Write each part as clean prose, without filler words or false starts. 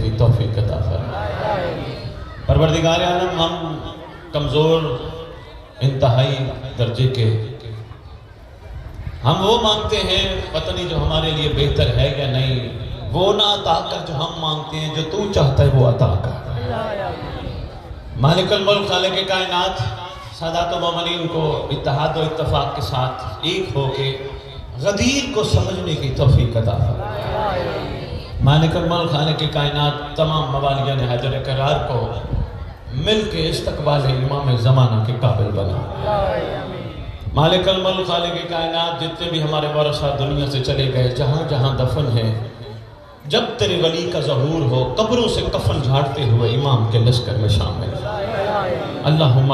کی توفیق عطا فرما۔ پروردگار عالم، ہم کمزور انتہائی درجے کے، ہم وہ مانگتے ہیں پتہ نہیں جو ہمارے لیے بہتر ہے یا نہیں، وہ نہ عطا کر جو ہم مانگتے ہیں، جو تو چاہتا ہے وہ عطا کر۔ مالک الملک خالق کائنات، سادات و مومنین کو اتحاد و اتفاق کے ساتھ ایک ہو کے غدیر کو سمجھنے کی توفیق عطا فرما۔ مالک الملک خالق کائنات تمام موالیان حیدر کرار کو مل کے استقبال امام زمانہ کے قابل بنا۔ مالک الملک خالق کائنات، جتنے بھی ہمارے ورثہ دنیا سے چلے گئے، جہاں جہاں دفن ہیں، جب تیرے ولی کا ظہور ہو، قبروں سے کفن جھاڑتے ہوئے امام کے لشکر میں شامل۔ اللہم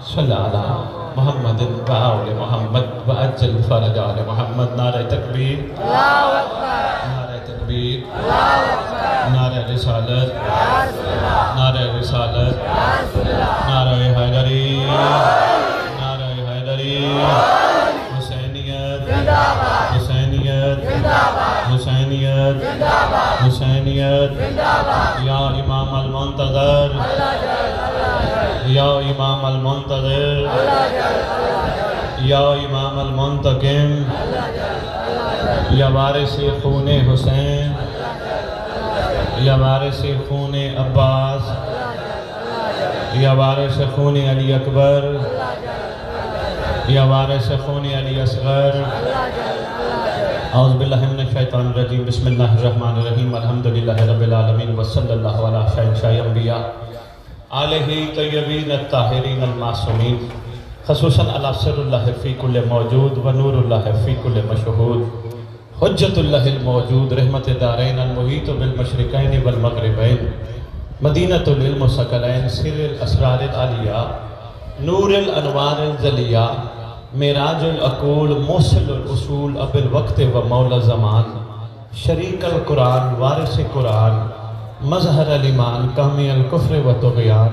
صلی علی محمد و آل محمد و عجل فرج آل محمد۔ نعرہ تکبیر، نعرہ تکبیر، نعرہ رسالت، نعرہ رسالت، نعرہ حیدری، نعرہ حیدری، حسینیت، حسینیت، حسینیت، حسینیت، یا امام المنتظر، یا امام المنتظر، یا امام المنتقم، یا وارث خون حسین، یا وارث خون عباس، یا وارث خون علی اکبر، یا وارث خون علی اصغر۔ اعوذ باللہ من الشیطان الرجیم، بسم اللہ الرحمن الرحیم، الحمدللہ رب العالمین، وصلی اللہ علی شہنشاہ انبیاء آلہ طیبین الطاہرین المعصومین، خصوصاً علی سر اللہ فی کل موجود و نور اللہ فی کل مشہود، حجت اللہ الموجود، رحمت دارین المحیط بالمشرقین والمغربین، مدینۃ العلم ثقلین، سر الاسرار العالیہ، نور الانوار الجلیہ، معراج العقول، موصل الاصول، اب الوقت و مولا زمان، شریک القرآن، وارث قرآن، مظہر الایمان، کامی الکفر و طغیان،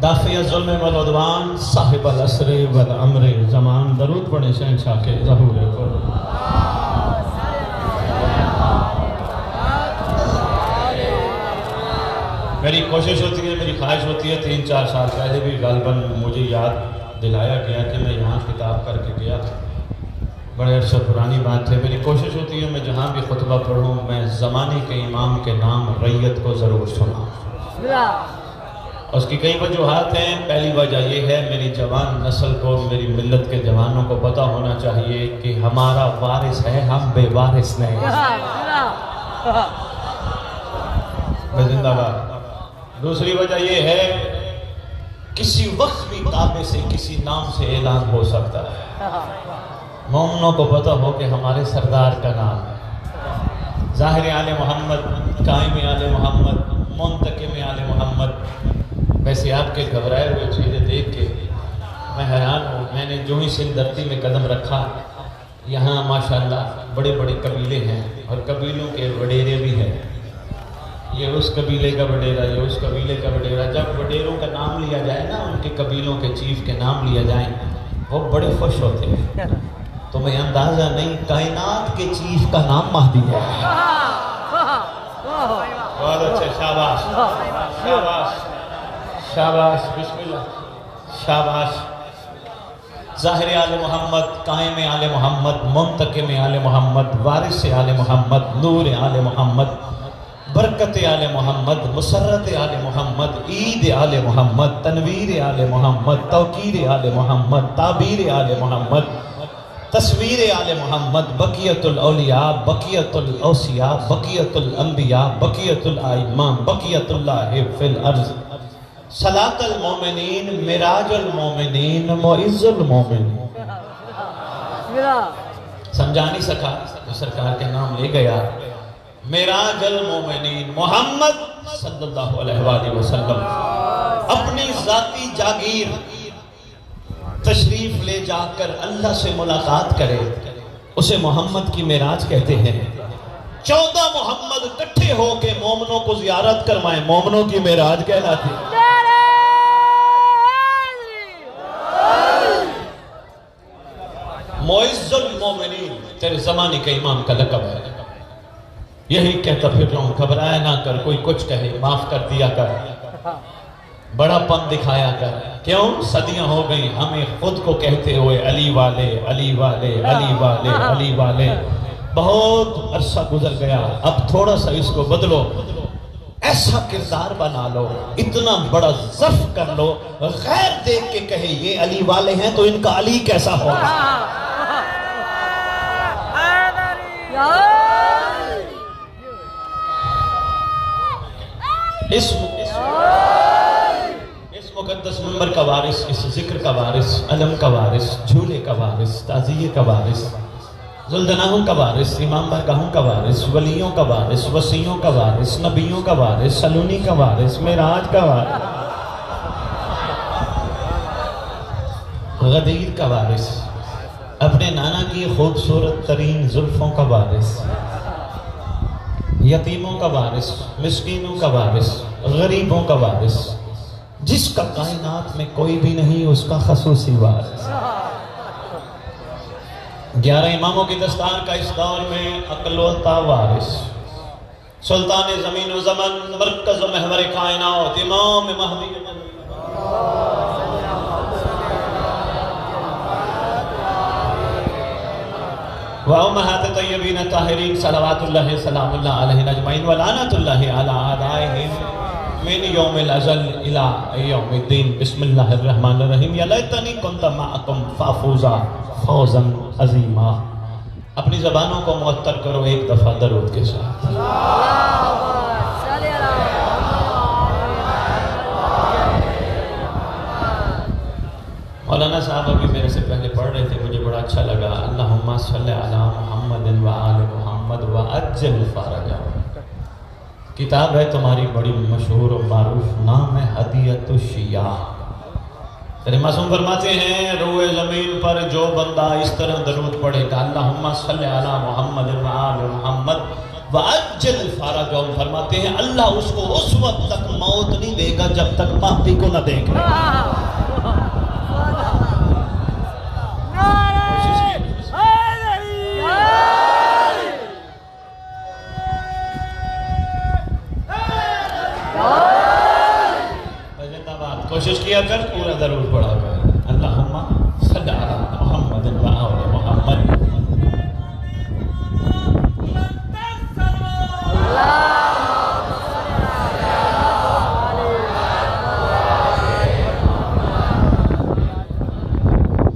دافع الظلم والعدوان، صاحب العصر والامر زمان۔ درود پڑھیں شہنشاہ کے ظہور پر۔ میری کوشش ہوتی ہے، میری خواہش ہوتی ہے، 3-4 سال پہلے بھی غالباً مجھے یاد دلایا گیا کہ میں یہاں خطاب کر کے گیا، بڑے عرصہ پرانی بات ہے۔ میری کوشش ہوتی ہے میں جہاں بھی خطبہ پڑھوں، میں زمانے کے امام کے نام ریت کو ضرور سناؤں۔ اس کی کئی وجوہات ہیں۔ پہلی وجہ یہ ہے، میری جوان نسل کو، میری ملت کے جوانوں کو پتہ ہونا چاہیے کہ ہمارا وارث ہے، ہم بے وارث نہیں۔ زندہ باد۔ دوسری وجہ یہ ہے، کسی وقت بھی کعبے سے کسی نام سے اعلان ہو سکتا ہے، مومنوں کو پتہ ہو کہ ہمارے سردار کا نام ہے، ظاہر آل محمد، قائم آل محمد، منتقم آل محمد۔ ویسے آپ کے گھبرائے ہوئے چہرے دیکھ کے میں حیران ہوں۔ میں نے جو ہی سندھ دھرتی میں قدم رکھا، یہاں ماشاءاللہ بڑے بڑے قبیلے ہیں اور قبیلوں کے وڈیرے بھی ہیں، یہ اس قبیلے کا وڈیرا، یہ اس قبیلے کا وڈیرا۔ جب وڈیروں کا نام لیا جائے نا، ان کے قبیلوں کے چیف کے نام لیا جائیں، وہ بڑے خوش ہوتے ہیں۔ تمہیں اندازہ نہیں، کائنات کے چیف کا نام مہدی ہے۔ بہت اچھے، شاباش شاباش شاباش، بسم اللہ، شاباش۔ ظاہر آل محمد، قائم آل محمد، منتقم آل محمد، وارث آل محمد، نور آل محمد، برکت آل محمد، مسرت آل محمد، عید آل محمد، تنویر آل محمد، توقیر آل محمد، تعبیر آل محمد، تصویر آل محمد، بقیت الاولیاء، بقیت الاوصیاء، بقیت الانبیاء، بقیت الائمہ، بقیت اللہ فی الارض، صلاۃ المومنین، معراج المومنین، معز المومنین۔ سمجھا نہیں سکا تو سرکار کے نام لے گیا، معراج المومنین، محمد صلی اللہ علیہ وآلہ وسلم اپنی ذاتی جاگیر تشریف لے جا کر اللہ سے ملاقات کرے، اسے محمد کی معراج کہتے ہیں۔ 14 محمد اکٹھے ہو کے مومنوں کو زیارت کروائیں، مومنوں کی معراج کہلاتی ہے۔ معز المومنین تیرے زمانے کے امام کا لقب ہے۔ یہی کہتا پھر رہا ہوں، گھبرایا نہ کر، کوئی کچھ کہے معاف کر دیا کر، بڑا پن دکھایا کر۔ کیوں؟ صدیاں ہو گئی ہمیں خود کو کہتے ہوئے علی والے علی والے علی والے علی والے، بہت عرصہ گزر گیا، اب تھوڑا سا اس کو بدلو، ایسا کردار بنا لو، اتنا بڑا ظرف کر لو، غیر دیکھ کے کہے یہ علی والے ہیں تو ان کا علی کیسا ہوگا۔ اس مقدس منبر کا وارث، اس ذکر کا وارث، علم کا وارث، جھولے کا وارث، تعزیے کا وارث، ذوالجناحوں کا وارث، امام بارگاہوں کا وارث، ولیوں کا وارث، وصیوں کا وارث، نبیوں کا وارث، سلونی کا وارث، معراج کا وارث، غدیر کا وارث، اپنے نانا کی خوبصورت ترین زلفوں کا وارث، یتیموں کا وارث، مسکینوں کا وارث، غریبوں کا وارث، جس کا کائنات میں کوئی بھی نہیں اس کا خصوصی وارث۔ 11 اماموں کی دستار کا اس دور میں اکلوتا وارث، سلطان زمین و زمن، مرکز و محور کائنات، امام مہدی وَأُمَّهَاتِ طَيِّبِينَ طَاهِرِينَ صلوات اللہ سلام اللہ علیہ اجمعین ولعنۃ اللہ علی اعدائهم من یوم الازل الى یوم الدین۔ بسم اللہ الرحمن الرحیم۔ یا لیتنی کنت معکم فافوزا فوزا عظیما۔ اپنی زبانوں کو معطر کرو ایک دفعہ درود کے ساتھ۔ مولانا صاحب ابھی میرے سے پہلے پڑھ رہے تھے، مجھے بڑا اچھا لگا، اللہم صلی علی محمد وآل محمد وعجل فرجہ۔ کتاب ہے تمہاری بڑی مشہور و معروف، نام ہے ہدیۃ الشیعہ۔ تیرے معصوم فرماتے ہیں روئے زمین پر جو بندہ اس طرح درود پڑھے گا، اللہم صلی علی محمد وآل محمد وعجل فرجہ، فرماتے ہیں اللہ اس کو اس وقت تک موت نہیں دے گا جب تک پاپی کو نہ دیکھ لے۔ کوشش کیا کر پورا درود پڑھا کر، اللہم صلی علی محمد وآل محمد۔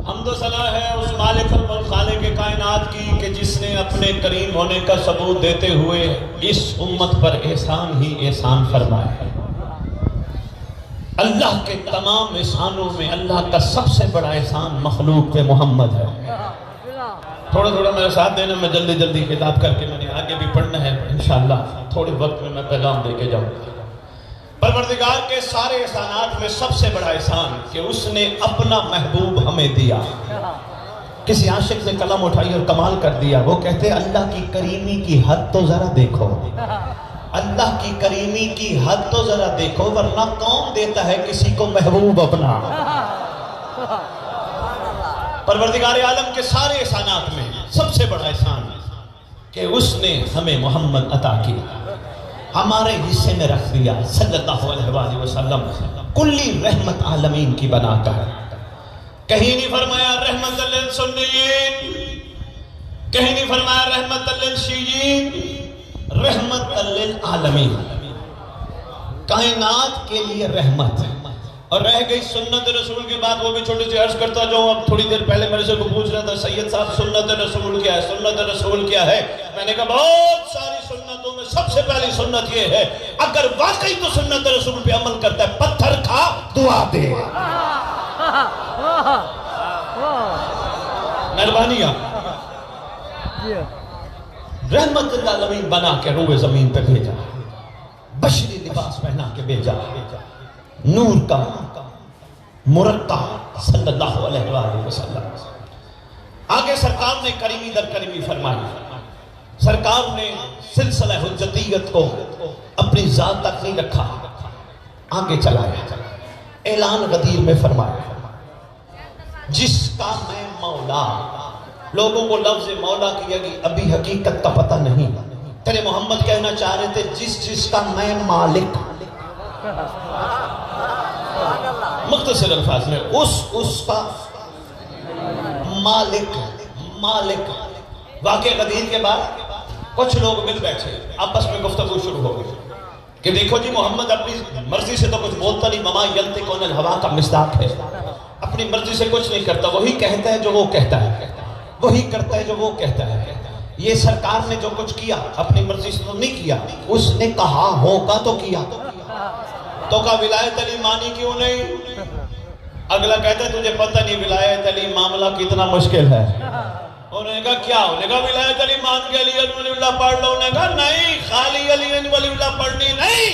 حمد و ثنا ہے اس مالک خالق کائنات کی کہ جس نے اپنے کریم ہونے کا ثبوت دیتے ہوئے اس امت پر احسان ہی احسان فرمایا۔ اللہ کے تمام احسانوں میں اللہ کا سب سے بڑا احسان مخلوق پہ محمد ہے۔ تھوڑا تھوڑا میرا ساتھ دینا، میں جلدی جلدی خطاب کر کے میں نے آگے بھی پڑھنا ہے انشاءاللہ، تھوڑے وقت میں پیغام دے کے جاؤں۔ پروردگار کے سارے احسانات میں سب سے بڑا احسان کہ اس نے اپنا محبوب ہمیں دیا۔ کسی عاشق نے قلم اٹھائی اور کمال کر دیا، وہ کہتے اللہ کی کریمی کی حد تو ذرا دیکھو، اللہ کی کریمی کی حد تو ذرا دیکھو، ورنہ کون دیتا ہے کسی کو محبوب اپنا۔ پروردگار عالم کے سارے احسانات میں سب سے بڑا احسان کہ اس نے ہمیں محمد عطا کیا، ہمارے حصے میں رکھ دیا صلی اللہ علیہ وآلہ وسلم، کلی رحمت عالمین کی بنا کر۔ کہیں نہیں فرمایا رحمت للسنیین، کہیں نہیں فرمایا رحمت للشیعین، رحمت للعالمین، کائنات کے لیے رحمت ہے۔ اور رہ گئی سنت رسول کے بعد، وہ بھی چھوٹے سے عرض کرتا جاؤں۔ اب تھوڑی دیر پہلے میرے سے کو پوچھ رہا تھا سید صاحب سنت رسول کیا ہے، سنت رسول کیا ہے؟ میں نے کہا بہت ساری سنتوں میں سب سے پہلی سنت یہ ہے، اگر واقعی تو سنت رسول پہ عمل کرتا ہے، پتھر کھا دعا دے۔ مہربانی آپ رحمت للعالمین بنا کے روئے زمین پہ بھیجا، بشری لباس پہنا کے بھیجا، نور کا مرقع صلی اللہ علیہ وآلہ وسلم۔ آگے سرکار نے کریمی در کریمی فرمائی، سرکار نے سلسلہ حجتیت کو اپنی ذات تک نہیں رکھا، آگے چلایا، اعلان غدیر میں فرمایا جس کا میں مولا۔ لوگوں کو لفظ مولا کی ابھی حقیقت کا پتہ نہیں، پھر محمد کہنا چاہ رہے تھے جس جس کا میں مالک، مختصر الفاظ میں اس کا مالک واقعہ قدیر کے بعد کچھ لوگ مل بیٹھے، آپس میں گفتگو شروع ہو گئی کہ دیکھو جی محمد اپنی مرضی سے تو کچھ بولتا نہیں، وما ینطق عن الہویٰ کا مصداق ہے، اپنی مرضی سے کچھ نہیں کرتا، وہی کہتا ہے جو وہ کہتا ہے، وہی کرتا ہے جو وہ کہتا ہے۔ یہ سرکار نے جو کچھ کیا اپنی مرضی سے تو نہیں کیا، اس نے کہا ہوگا تو کیا، تو کہا ولایت علی مانی کیوں نہیں؟ اگلا کہتا ہے تجھے پتہ نہیں ولایت علی معاملہ کتنا مشکل ہے۔ انہوں نے کہا کیا؟ انہوں نے کہا ولایت علی مان کے علی ولی اللہ پڑھ لو۔ انہوں نے کہا نہیں، خالی علی ولی اللہ پڑھنی نہیں،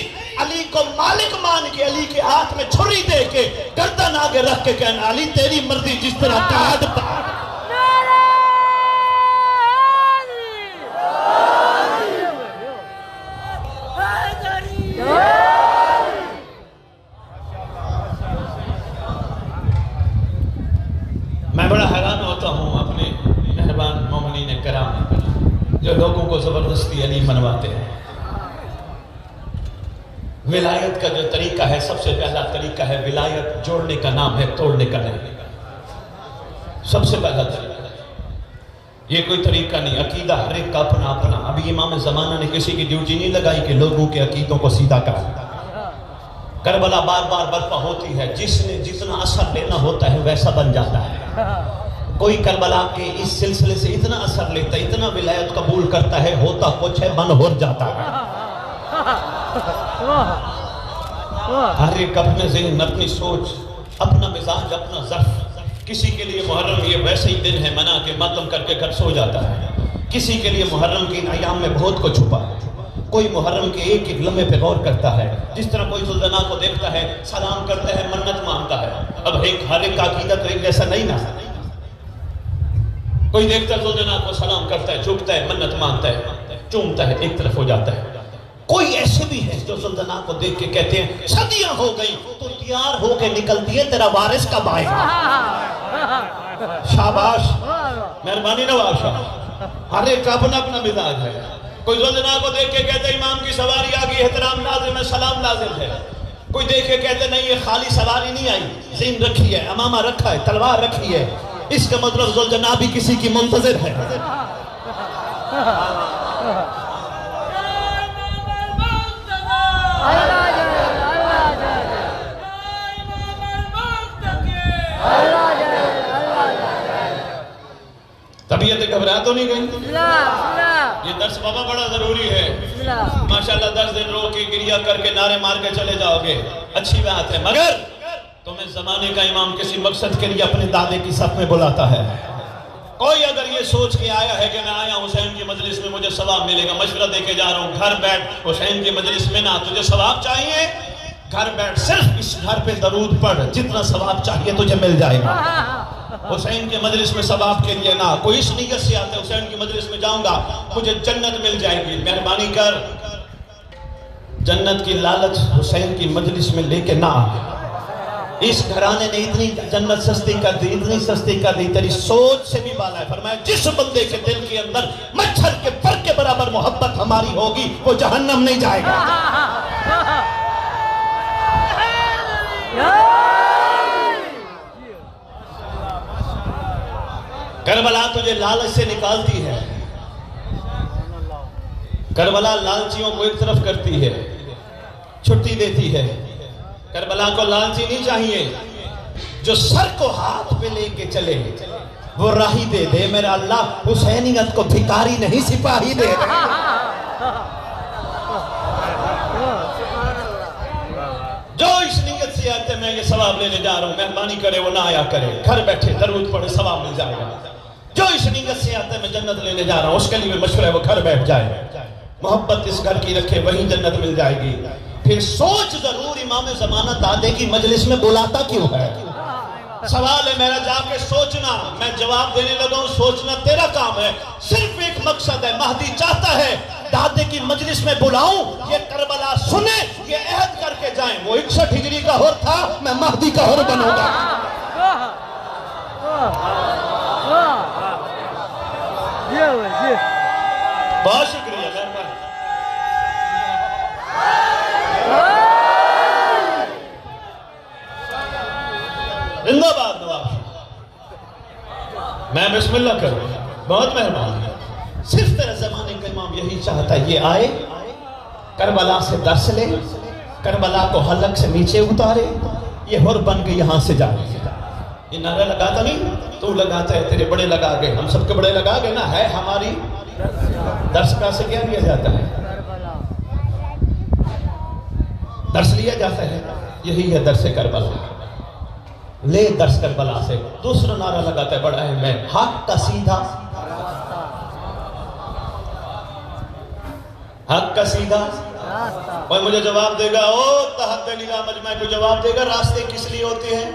علی کو مالک مان کے، علی کے ہاتھ میں چھری دے کے، گردن آگے رکھ کے کہنا علی تیری مرضی جس طرح کہا پڑھ۔ میں بڑا حیران ہوتا ہوں اپنے مہربان مومنین کرام جو لوگوں کو زبردستی علی منواتے ہیں۔ ولایت کا جو طریقہ ہے، سب سے پہلا طریقہ ہے ولایت جوڑنے کا نام ہے، توڑنے کا نہیں۔ سب سے پہلا طریقہ ہے، یہ کوئی طریقہ نہیں، عقیدہ ہر ایک کا اپنا اپنا۔ ابھی امام زمانہ نے کسی کی ڈیوٹی نہیں لگائی کہ لوگوں کے عقیدوں کو سیدھا کرا۔ کربلا بار بار برپا ہوتی ہے، جس نے جتنا اثر لینا ہوتا ہے ویسا بن جاتا ہے۔ کوئی کربلا کے اس سلسلے سے اتنا اثر لیتا ہے، اتنا ولایت قبول کرتا ہے، ہوتا کچھ ہے، من ہو جاتا ہے۔ ہر ایک اپنے ذہن، اپنی سوچ، اپنا مزاج، اپنا ظرف۔ کسی کے لیے محرم یہ ویسے ہی دن ہے، منا کے ماتم کر کے گھر سو جاتا ہے۔ کسی کے لیے محرم کی ایام میں بہت کچھ چھپا ہے۔ کوئی محرم کے ایک ایک لمحے پہ غور کرتا ہے، جس طرح کوئی ذوالجناح کو دیکھتا ہے، سلام کرتا ہے، منت مانگتا ہے۔ اب ہر ایک کا عقیدہ تو ایک جیسا نہیں نا۔ کوئی دیکھتا ہے ذوالجناح کو، سلام کرتا ہے، جھکتا ہے، منت مانگتا ہے، چومتا ہے، ایک طرف ہو جاتا ہے۔ کوئی ایسے بھی ہے جو ذوالجناح کو دیکھ کے کہتے ہیں صدیاں ہو گئی تو تیار ہو کے نکلتی ہے، تیرا وارث کب آئے گا؟ شاباش، مہربانی نواز شاہ۔ ہر ایک کا اپنا اپنا مزاج ہے۔ کوئی ذوالجناح کو دیکھ کے کہتے ہیں امام کی سواری آگئی، احترام لازم ہے، سلام لازم ہے۔ کوئی دیکھ کے کہتے نہیں یہ خالی سواری نہیں آئی، زین رکھی ہے، امامہ رکھا ہے، تلوار رکھی ہے، اس کا مطلب ذوالجناح بھی کسی کی منتظر ہے۔ طبیعت گھبرا تو نہیں گئی؟ یہ درس بابا بڑا ضروری ہے۔ ماشاءاللہ 10 دن رو کے گریہ کر کے نعرے مار کے چلے جاؤ گے، اچھی بات ہے، مگر تمہیں زمانے کا امام کسی مقصد کے لیے اپنے دادے کی صف میں بلاتا ہے۔ کوئی اگر یہ سوچ کے آیا ہے کہ میں آیا حسین کی مجلس میں مجھے ثواب ملے گا، مشورہ دے کے جا رہا ہوں، گھر بیٹھ حسین کی مجلس میں نہ، تجھے ثواب چاہیے گھر بیٹھ صرف اس گھر پہ درود پڑھ، جتنا ثواب چاہیے تجھے مل جائے گا۔ حسین کی مجلس میں ثواب کے لیے نہ، کوئی اس نیت سے آتا ہے حسین کی مجلس میں جاؤں گا مجھے جنت مل جائے گی، مہربانی کر جنت کی لالچ حسین کی مجلس میں لے کے نہ آ۔ اس گھرانے نے اتنی جنت سستی کر دی، اتنی سستی کر دی، تیری سوچ سے بھی بالا ہے۔ فرمایا جس بندے کے دل کے اندر مچھر کے پر کے برابر محبت ہماری ہوگی وہ جہنم نہیں جائے گا۔ کربلا تجھے لالچ سے نکالتی ہے، کربلا لالچیوں کو ایک طرف کرتی ہے، چھٹی دیتی ہے۔ کربلا کو لالچی نہیں چاہیے، جو سر کو ہاتھ پہ لے کے چلے وہ راہی دے دے۔ میرا اللہ حسینیت کو بھکاری نہیں سپاہی دے دے۔ جو اس نیت سے آتے میں یہ ثواب لینے جا رہا ہوں، مہربانی کرے وہ نہ آیا کرے، گھر بیٹھے درود پڑھے ثواب مل جائے گا۔ جو اس نیت سے آتے میں جنت لینے جا رہا ہوں، اس کے لیے مشورہ ہے وہ گھر بیٹھ جائے، محبت اس گھر کی رکھے، وہیں جنت مل جائے گی۔ پھر سوچ ضرور امام زمانہ دادے کی مجلس میں بلاتا کیوں ہے؟ سوال ہے میرا، جا کے سوچنا، میں جواب دینے لگا ہوں، سوچنا تیرا کام ہے۔ صرف ایک مقصد ہے، مہدی چاہتا ہے دادے کی مجلس میں بلاؤں، یہ کربلا سنے، یہ عہد کر کے جائیں، وہ 61 ہجری کا حر تھا، میں مہدی کا حر بنوں گا۔ بہت شکریہ، میں بسم اللہ کروں، بہت مہربان ہے، صرف تیرے زمانے کا امام یہی چاہتا ہے یہ آئے کربلا سے درس لے، کربلا کو حلق سے نیچے اتارے، یہ ہر بن کے یہاں سے جائے۔ یہ نعرہ لگاتا نہیں، تو لگاتا ہے، تیرے بڑے لگا گئے، ہم سب کے بڑے لگا گئے نا، ہے ہماری درس کا سے کیا لیا جاتا ہے؟ درس لیا جاتا ہے، یہی ہے درس کربلا، لے درس کربلا سے۔ دوسرا نعرہ لگاتا ہے بڑا ہے، میں حق کا سیدھا، حق کا سیدھا، کوئی مجھے جواب دے گا، او تحت نگاہ مجمع کو جواب دے گا، راستے کس لیے ہوتے ہیں؟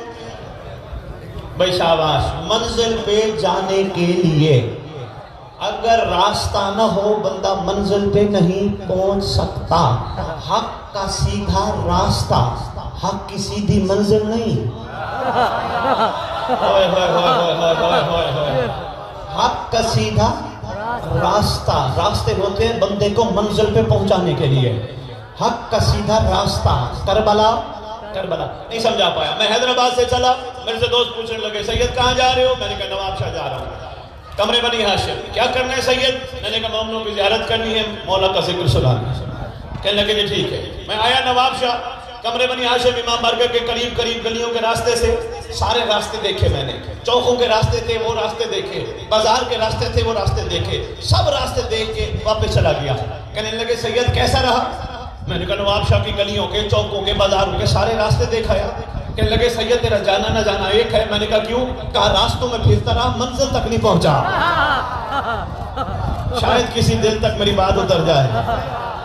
بھائی شاباش، منزل پہ جانے کے لیے، اگر راستہ نہ ہو بندہ منزل پہ نہیں پہنچ سکتا۔ حق کا سیدھا راستہ، حق کی سیدھی منزل نہیں۔ حق کا سیدھا راستہ، راستے ہوتے ہیں بندے کو منزل پہ پہنچانے کے لیے، حق کا سیدھا راستہ۔ کربلا، کربلا نہیں سمجھا پایا۔ میں حیدرآباد سے چلا، میرے سے دوست پوچھنے لگے سید کہاں جا رہے ہو؟ میں نے کہا نواب شاہ جا رہا ہوں، کمرے بنی ہاشم۔ کیا کرنا ہے سید؟ میں نے کہا مومنوں کی زیارت کرنی ہے، مولا کا ذکر سنانا ہے۔ کہنے لگے جی ٹھیک ہے۔ میں آیا نواب شاہ، کمرے بنی ہاشم امام بارگاہ کے قریب قریب، گلیوں کے راستے سے سارے راستے دیکھے میں نے، چوکوں کے راستے تھے وہ راستے دیکھے، بازار کے راستے تھے وہ راستے دیکھے، سب راستے دیکھ کے واپس چلا گیا۔ کہنے لگے سید کیسا رہا؟ میں نے کہا نواب شاہ کی گلیوں کے، چوکوں کے، بازاروں کے سارے راستے دیکھا یا؟ کہنے لگے سید تیرا جانا نہ جانا ایک ہے۔ میں نے کہا کیوں؟ کہا راستوں میں پھرتا رہا، منزل تک نہیں پہنچا۔ شاید کسی دل تک میری بات اتر جائے،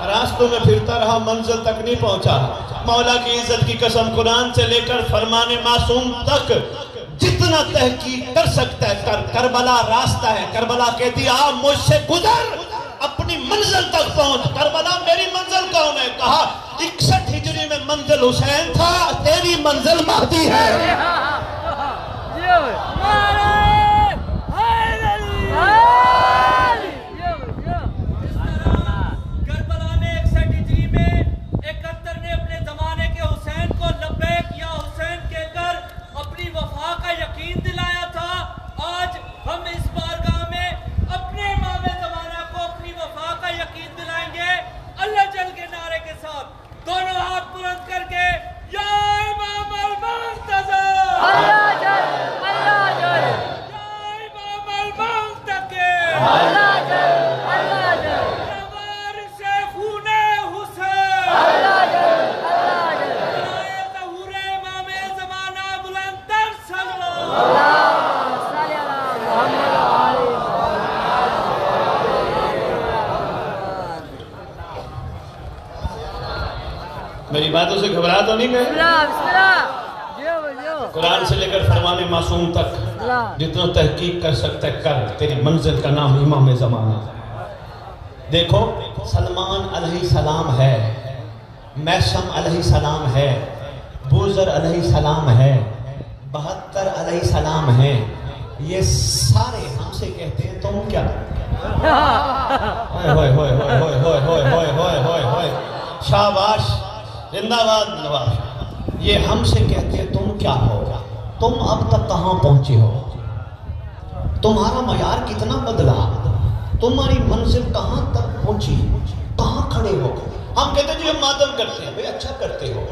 راستوں میں پھرتا رہا، منزل تک نہیں پہنچا۔ مولا کی عزت کی قسم، قرآن سے لے کر فرمان معصوم تک جتنا تحقیق کر سکتا ہے کر۔ کربلا راستہ ہے، کربلا کہتی آ مجھ سے گزر، اپنی منزل تک پہنچ۔ کربلا میری منزل کون ہے؟ کہا 61 ہجری میں منزل حسین تھا، تیری منزل مہدی ہے۔ کربلا میں 61 ہجری میں 71 نے اپنے زمانے کے حسین کو لبیک یا حسین کہہ کر اپنی وفا کا یقین دلایا تھا۔ آج ہم اس بارگاہ میں اپنے امام زمانہ کو اپنی وفا کا یقین دلائیں گے، اللہ جل کے نعرے کے ساتھ، دونوں ہاتھ بلند کر کے، یا امام المنتظر، اللہ جل، اللہ جل، یا امام المنتقم، اللہ جل، اللہ جل، یا وارث خون حسین، اللہ جل، اللہ جل، یا ظہور امام زمانہ بلند تر صلوات، اللہم صلی علی محمد وآلہ میری باتوں سے گھبرا تو نہیں گئے؟ قرآن سے لے کر فرمان معصوم تک جتنا تحقیق کر سکتا ہے کر، تیری منزل کا نام امام زمانہ۔ دیکھو سلمان علیہ السلام ہے، میثم علیہ السلام ہے، بوذر علیہ السلام ہے، 72 علیہ السلام ہے، یہ سارے ہم سے کہتے ہیں تم کیا؟ ہوئے ہوئے ہوئے ہوئے ہوئے ہوئے ہوئے ہوئے ہوئے ہوئے، شاباش، زندہ باد نواب۔ یہ ہم سے کہتے ہیں تم کیا ہو؟ تم اب تک کہاں پہنچے ہو؟ تمہارا معیار کتنا بدلا؟ تمہاری منزل کہاں تک پہنچی؟ کہاں کھڑے ہو؟ ہم کہتے ہیں جی ہم ماتم کرتے ہیں، بھئی اچھا کرتے ہو۔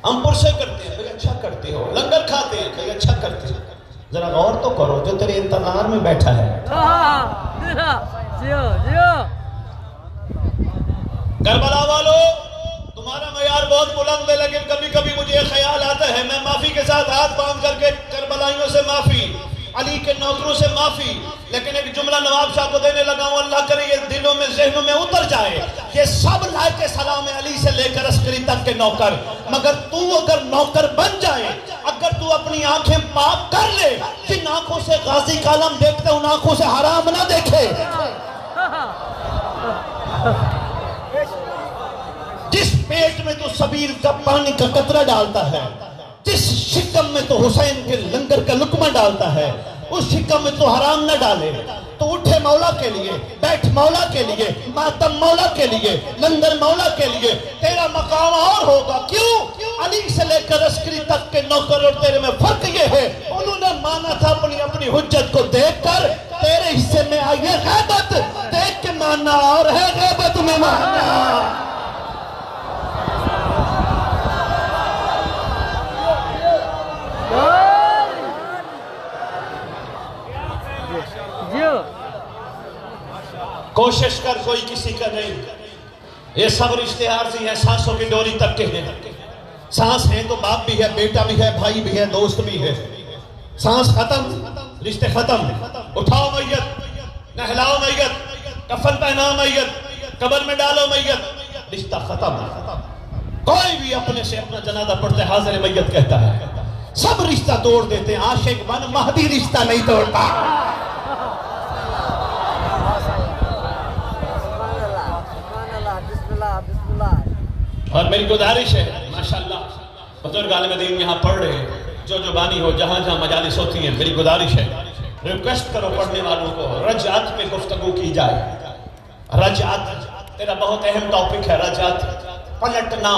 ہم پرسے کرتے ہیں، بھئی اچھا کرتے ہو۔ لنگر کھاتے ہیں، بھئی اچھا کرتے ہو۔ ذرا غور تو کرو جو تیرے انتظار میں بیٹھا ہے۔ کربلا والو، تمہارا معیار بہت بلند ہے، لیکن کبھی کبھی مجھے خیال آتا ہے میں معافی کے ساتھ ہاتھ باندھ کر کے کربلائیوں سے معافی، علی کے نوکروں سے معافی، لیکن ایک جملہ نواب شاہ کو دینے لگا ہوں، اللہ کرے یہ دلوں میں ذہنوں میں اتر جائے۔ یہ سب لائق سلام علی سے لے کر عسکری تک کے نوکر، مگر تو اگر نوکر بن جائے، اگر تو اپنی آنکھیں پاک کر لے، جن آنکھوں سے غازی کالم دیکھتے ان آنکھوں سے حرام نہ دیکھے، جس پیٹ میں تو سبیل کا پانی کا قطرہ ڈالتا ہے، جس شکم میں تو حسین کے لنگر کا لقمہ ڈالتا ہے، اس شکم میں تو حرام نہ ڈالے۔ تو اٹھے مولا کے لیے، بیٹھ مولا کے لیے، ماتم مولا کے لیے، لنگر مولا کے لیے، تیرا مقام اور ہوگا۔ کیوں؟ علی سے لے کر عسکری تک کے نوکر اور تیرے میں فرق یہ ہے، انہوں نے مانا تھا اپنی اپنی حجت کو دیکھ کر تیرے حصے میں آئی ہے غیبت، دیکھ کے ماننا اور ہے غیبت میں ماننا۔ کوشش کر کوئی کسی کا نہیں، یہ سب رشتے عارضی ہیں، سانسوں کی ڈوری تک کے ہیں۔ سانس ہے تو باپ بھی ہے، بیٹا بھی ہے، بھائی بھی ہے، دوست بھی ہے۔ سانس ختم، رشتے ختم۔ اٹھاؤ میت، نہلاؤ میت، کفن پہناؤ میت، قبر میں ڈالو میت، رشتہ ختم۔ کوئی بھی اپنے سے اپنا جنازہ پڑھتے حاضر میت کہتا ہے، سب رشتہ توڑ دیتے ہیں، عاشق بن مہدی رشتہ نہیں توڑتا۔ اور میری گزارش ہے، ماشاءاللہ بزرگ عالم دین یہاں پڑھ رہے ہیں، جو بانی ہو، جہاں جہاں مجالس ہوتی ہیں، میری گزارش ہے، ریکویسٹ کرو پڑھنے والوں کو، رجعت پہ گفتگو کی جائے۔ رجعت تیرا بہت اہم ٹاپک ہے، رجعت، پلٹنا،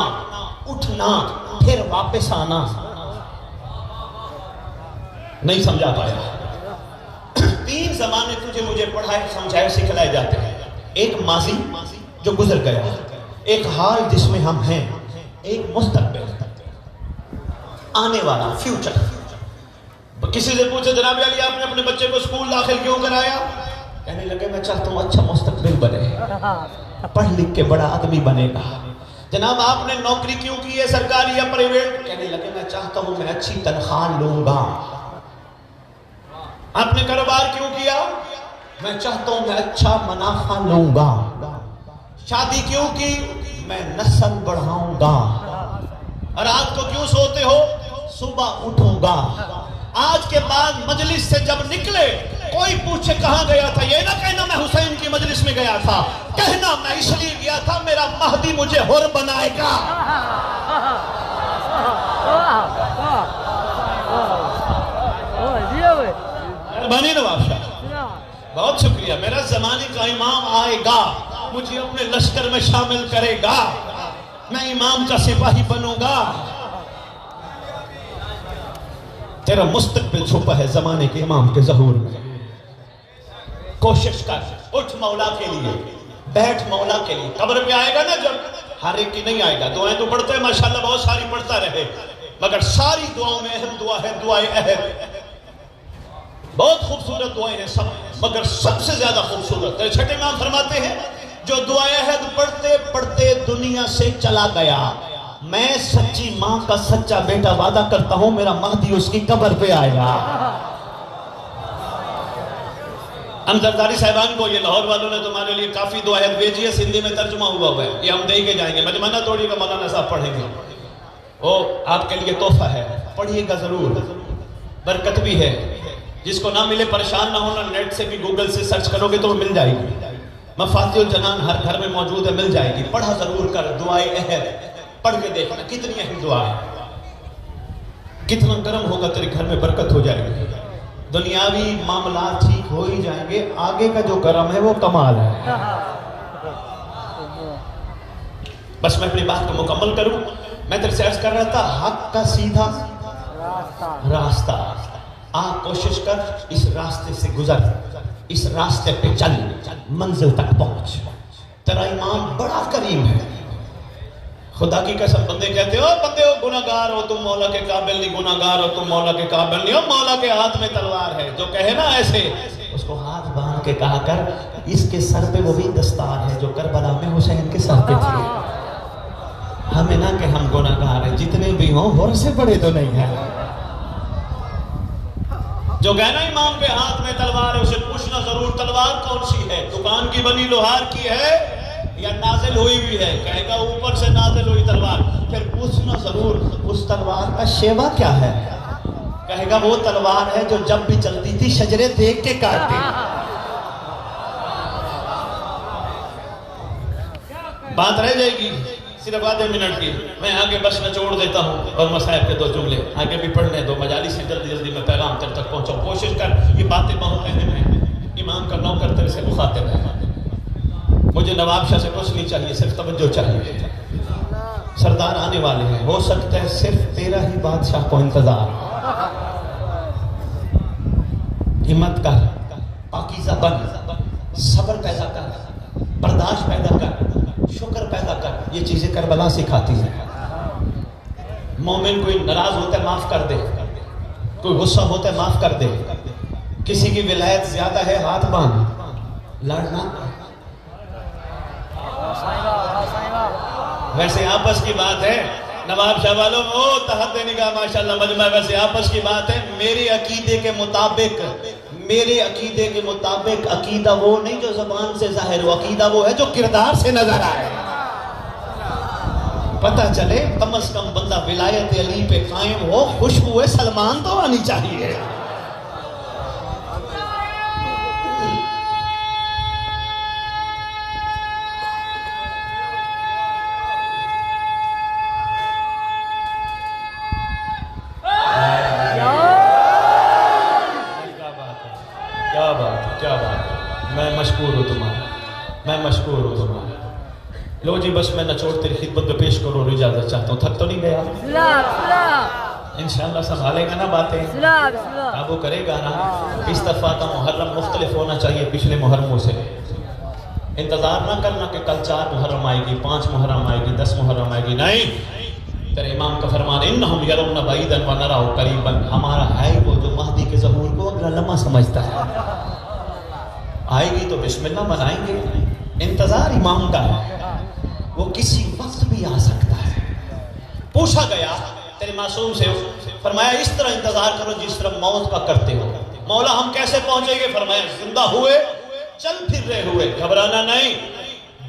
اٹھنا، پھر واپس آنا۔ نہیں سمجھا پایا۔ تین زمانے تجھے مجھے پڑھائے، سمجھائے، سکھلائے جاتے ہیں۔ ایک ماضی جو گزر گیا، ایک حال جس میں ہم ہیں، ایک مستقبل آنے والا، فیوچر۔ کسی سے پوچھے جناب علی آپ نے اپنے بچے کو اسکول داخل کیوں کرایا؟ کہنے لگے میں چاہتا ہوں اچھا مستقبل بنے، پڑھ لکھ کے بڑا آدمی بنے گا۔ جناب آپ نے نوکری کیوں کی ہے، سرکاری یا پرائیویٹ؟ کہنے لگے میں چاہتا ہوں میں اچھی تنخواہ لوں گا۔ آپ نے کاروبار کیوں کیا؟ میں چاہتا ہوں میں اچھا منافع لوں گا۔ شادی کیوں کی؟ میں نسل بڑھاؤں گا۔ اور رات کو کیوں سوتے ہو؟ صبح اٹھوں گا۔ آج کے بعد مجلس سے جب نکلے کوئی پوچھے کہاں گیا تھا، یہ نہ کہنا میں حسین کی مجلس میں گیا تھا، کہنا میں اس لیے گیا تھا میرا مہدی مجھے حر بنائے گا۔ بنی نواب شاہ بہت شکریہ، میرا زمانے کا امام آئے گا، مجھے اپنے لشکر میں شامل کرے گا، میں امام کا سپاہی بنوں گا۔ تیرا مستقبل چھپا ہے زمانے کے امام کے ظہور میں۔ کوشش کر، اٹھ مولا کے لیے، بیٹھ مولا کے لیے۔ قبر پہ آئے گا نا جب، ہر ایک کی نہیں آئے گا۔ دعائیں تو پڑھتے ہیں ماشاءاللہ، بہت ساری پڑھتا رہے، مگر ساری دعاؤں میں اہم دعا ہے دعائے عہد۔ بہت خوبصورت دعائیں ہیں سب، مگر سب سے زیادہ خوبصورت چھٹے امام فرماتے ہیں جو دعائے عہد پڑھتے پڑھتے دنیا سے چلا گیا، میں سچی ماں کا سچا بیٹا وعدہ کرتا ہوں میرا مہدی اس کی قبر پہ آئے گا۔ ہم زرداری صاحبان کو، یہ لاہور والوں نے تمہارے لیے کافی دعا عہد بھیجی ہے، سندھی میں ترجمہ ہوا ہے، یہ ہم دے کے جائیں گے، مجمانہ توڑی کا مولانا صاحب پڑھیں گے، وہ آپ کے لیے تحفہ ہے، پڑھیے گا ضرور، برکت بھی ہے۔ جس کو نہ ملے پریشان نہ ہونا، نیٹ سے بھی گوگل سے سرچ کرو گے تو وہ مل جائے گی۔ مفاتیح الجنان ہر گھر میں موجود ہے، مل جائے گی، پڑھا ضرور کر دعائے عہد، پڑھ کے دیکھنا کتنی اہم دعا ہے، کتنا گرم ہوگا تیرے گھر میں برکت ہو جائے گی، دنیاوی معاملات ٹھیک ہو ہی جائیں گے، آگے کا جو کرم ہے وہ کمال ہے۔ بس میں اپنی بات کو مکمل کروں، میں تیرے سے عرض کر رہا تھا حق کا سیدھا راستہ، کوشش کر اس راستے سے گزر، اس راستے پہ چل، منزل تک پہنچ۔ تیرا امام بڑا کریم ہے، خدا کی قسم۔ بندے کہتے ہو بندے ہو گناہگار ہو تم، مولا کے قابل نہیں، گناہگار ہو تم، مولا کے قابل نہیں ہو، مولا کے ہاتھ میں تلوار ہے، جو کہے نا ایسے اس کو ہاتھ باندھ کے کہا کر اس کے سر پہ وہی دستار ہے جو کربلا میں حسین کے سر پہ تھی۔ ہمیں نہ کہ ہم گناہگار ہیں، جتنے بھی ہوں اور سے بڑے تو نہیں ہیں۔ جو کہنا امام کے ہاتھ میں تلوار ہے اسے پوچھنا ضرور تلوار کون سی ہے، دکان کی بنی لوہار کی ہے یا نازل ہوئی بھی ہے؟ کہے گا اوپر سے نازل ہوئی تلوار، پھر پوچھنا ضرور اس تلوار کا شیوا کیا ہے؟ کہے گا وہ تلوار ہے جو جب بھی چلتی تھی شجرے دیکھ کے کاٹتی۔ بات رہ جائے گی صرف آدھے منٹ کی، میں آگے بس نچوڑ دیتا ہوں اور مصائب کے دو جملے آگے بھی پڑھنے دو، مجالس سے جلدی جلدی میں پیغام تر تک پہنچاؤں۔ کوشش کر، یہ باتیں بہت اہم ہیں، امام کا نوکر تیرے سے مخاطب ہے، مجھے نواب شاہ سے کچھ نہیں چاہیے، صرف توجہ چاہیے۔ سردار آنے والے ہیں، ہو سکتا ہے صرف تیرا ہی بادشاہ کو انتظار، ہمت کر، پاکیزہ بن، صبر پیدا کر، برداشت پیدا کر، شکر پیدا کر. یہ چیزیں کربلا سکھاتی ہیں. مومن کوئی ناراض ہوتا ہے معاف کر دے، کوئی غصہ ہوتا ہے معاف کر دے. کسی کی ولایت زیادہ ہے ہاتھ باندھ، لڑنا. ویسے آپس کی بات ہے نواب شاہ والوں وہ تحت نگاہ ماشاءاللہ مجمع، ویسے آپس کی بات ہے. میرے عقیدے کے مطابق عقیدہ وہ نہیں جو زبان سے ظاہر ہو، عقیدہ وہ ہے جو کردار سے نظر آئے. پتہ چلے کم از کم بندہ ولایت علی پہ قائم ہو، خوشبو سلمان تو آنی چاہیے. کیا بات ہے. میں مشکور ہوں تمہارا. لو جی بس میں نچوڑ تیری خدمت میں پیش کروں اور اجازت چاہتا ہوں. تھک تو نہیں گیا؟ انشاءاللہ سنبھالے گا نا باتیں، قابو کرے گا نا. اس دفعہ کا محرم مختلف ہونا چاہیے پچھلے محرموں سے. انتظار نہ کرنا کہ کل 4 محرم آئے گی، 5 محرم آئے گی، 10 محرم آئے گی. نہیں، تیرے امام کا فرمان انہم یرون بعیدا ونراہ قریبا. ہمارا ہے وہ جو مہدی کے ظہور کو اگلا لمحہ سمجھتا ہے. آئے گی تو بسم اللہ منائیں گے. انتظار امام کا ہے، وہ کسی وقت بھی آ سکتا ہے. پوچھا گیا تیرے معصوم سے، فرمایا اس طرح انتظار کرو جس طرح موت کا کرتے ہو. مولا ہم کیسے پہنچیں گے؟ فرمایا زندہ ہوئے، چل پھر رہے ہوئے، گھبرانا نہیں.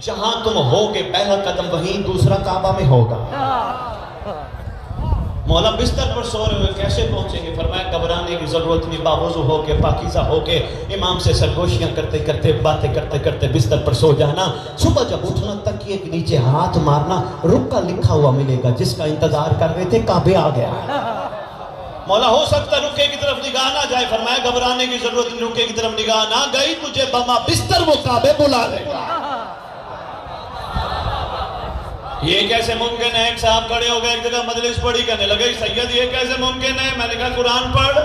جہاں تم ہوگے پہلا قدم وہیں دوسرا کعبہ میں ہوگا. مولا بستر پر سو رہے ہوئے کیسے پہنچیں گے؟ فرمایا گھبرانے کی ضرورت نہیں، باوضو ہو کے پاکیزہ ہو کے امام سے سرگوشیاں کرتے کرتے باتیں کرتے کرتے بستر پر سو جانا. صبح جب اٹھنا تکیے کے نیچے ہاتھ مارنا، رکا لکھا ہوا ملے گا جس کا انتظار کر رہے تھے کعبے آ گیا. مولا ہو سکتا رکے کی طرف نگاہ نہ جائے. فرمایا گھبرانے کی ضرورت نہیں، رکے کی طرف نگاہ نہ گئی تجھے بما بستر وہ کعبے بلا لے گا. یہ کیسے ممکن ہے؟ ایک صاحب کھڑے ہو گئے ایک جگہ مجلس پڑھی، کہنے لگے سید یہ کیسے ممکن ہے؟ میں نے کہا قرآن پڑھ.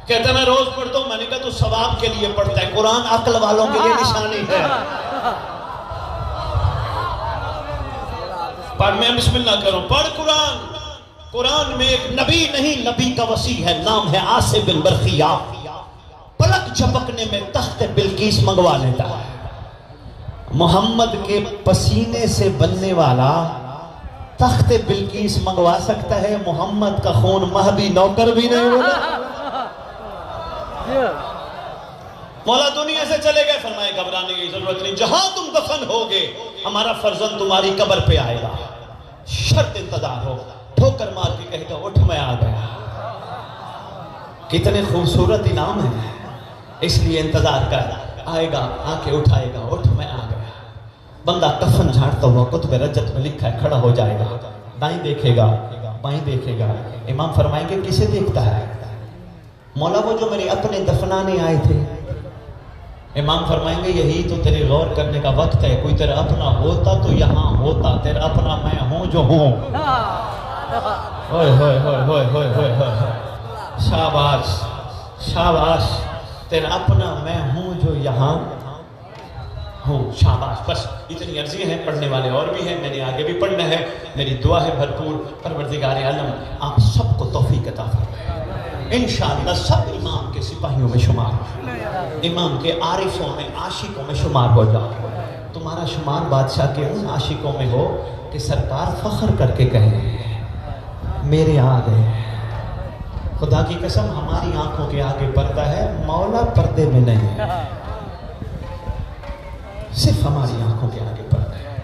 کہتا میں روز پڑھتا ہوں. میں نے کہا تو ثواب کے لیے پڑھتا ہے، قرآن عقل والوں کے لیے نشانی ہے. پڑھ، میں بسم اللہ کروں، پڑھ قرآن. قرآن میں ایک نبی نہیں، نبی کا وسیع ہے، نام ہے عاصم بن برخیہ. پلک جھپکنے میں تخت بلقیس منگوا لیتا ہے. محمد کے پسینے سے بننے والا تخت بلقیس منگوا سکتا ہے، محمد کا خون مہدی نوکر بھی نہیں ہوگا. مولا دنیا سے چلے گئے. فرمائے گھبرانے کی ضرورت نہیں، جہاں تم دفن ہوگے ہمارا فرزند تمہاری قبر پہ آئے گا. شرط انتظار ہو. ٹھوکر مار کے کہے گا اٹھ میں آ گیا. کتنے خوبصورت انعام ہے. اس لیے انتظار کر، آئے گا، آ کے اٹھائے گا، اٹھ میں آ گیا. بندہ کفن جھاڑتا ہوا کتب رجت میں لکھا ہے کھڑا ہو جائے گا. دائیں دیکھے گا، بائیں دیکھے گا. امام فرمائیں گے کسے دیکھتا ہے؟ مولا وہ جو میرے اپنے دفنانے آئے تھے. امام فرمائیں گے یہی تو تیرے غور کرنے کا وقت ہے. کوئی تیرا اپنا ہوتا تو یہاں ہوتا، تیرا اپنا میں ہوں جو ہوں. ہوئے ہوئے ہوئے ہوئے ہوئے ہوئے ہوئے. شاباش شاباش، تیرا اپنا میں ہوں جو یہاں ہوں. شاباش. بس اتنی عرضی ہیں، پڑھنے والے اور بھی ہیں، میں نے آگے بھی پڑھنا ہے. میری دعا ہے بھرپور پروردگار عالم آپ سب کو توفیق عطا فرمائے. انشاءاللہ سب امام کے سپاہیوں میں شمار ہو، امام کے عارفوں میں عاشقوں میں شمار ہو جاؤ. تمہارا شمار بادشاہ کے ان عاشقوں میں ہو کہ سرکار فخر کر کے کہیں میرے آ گئے. خدا کی قسم ہماری آنکھوں کے آگے پردہ ہے، مولا پردے میں نہیں ہے. صرف ہماری آنکھوں کے آگے پردہ ہے.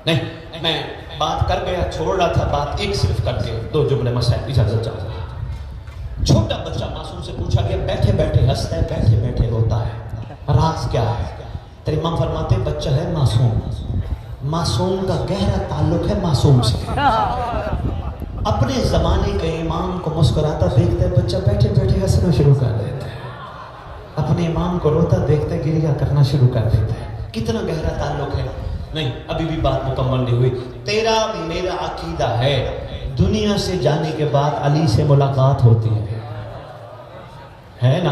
نہیں، میں بات کر گیا، چھوڑ رہا تھا بات ایک صرف کر کے 2 جملے مسائل اجازت چاہتا ہوں. چھوٹا بچہ معصوم سے پوچھا گیا، بیٹھے بیٹھے ہنستا ہے، بیٹھے بیٹھے روتا ہے، راز کیا ہے؟ تیرے امام فرماتے بچہ ہے معصوم. معصوم کا گہرا تعلق ہے معصوم سے. اپنے زمانے کے امام کو مسکراتا دیکھتا ہے بچہ بیٹھے بیٹھے ہنسنا شروع کر دیتا ہے. اپنے امام کو روتا دیکھتا ہے گریہ کرنا شروع کر دیتا ہے. کتنا گہرا تعلق ہے. نہیں، ابھی بھی بات مکمل نہیں ہوئی. تیرا میرا عقیدہ ہے دنیا سے جانے کے بعد علی سے ملاقات ہوتی ہے نا؟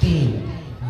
3,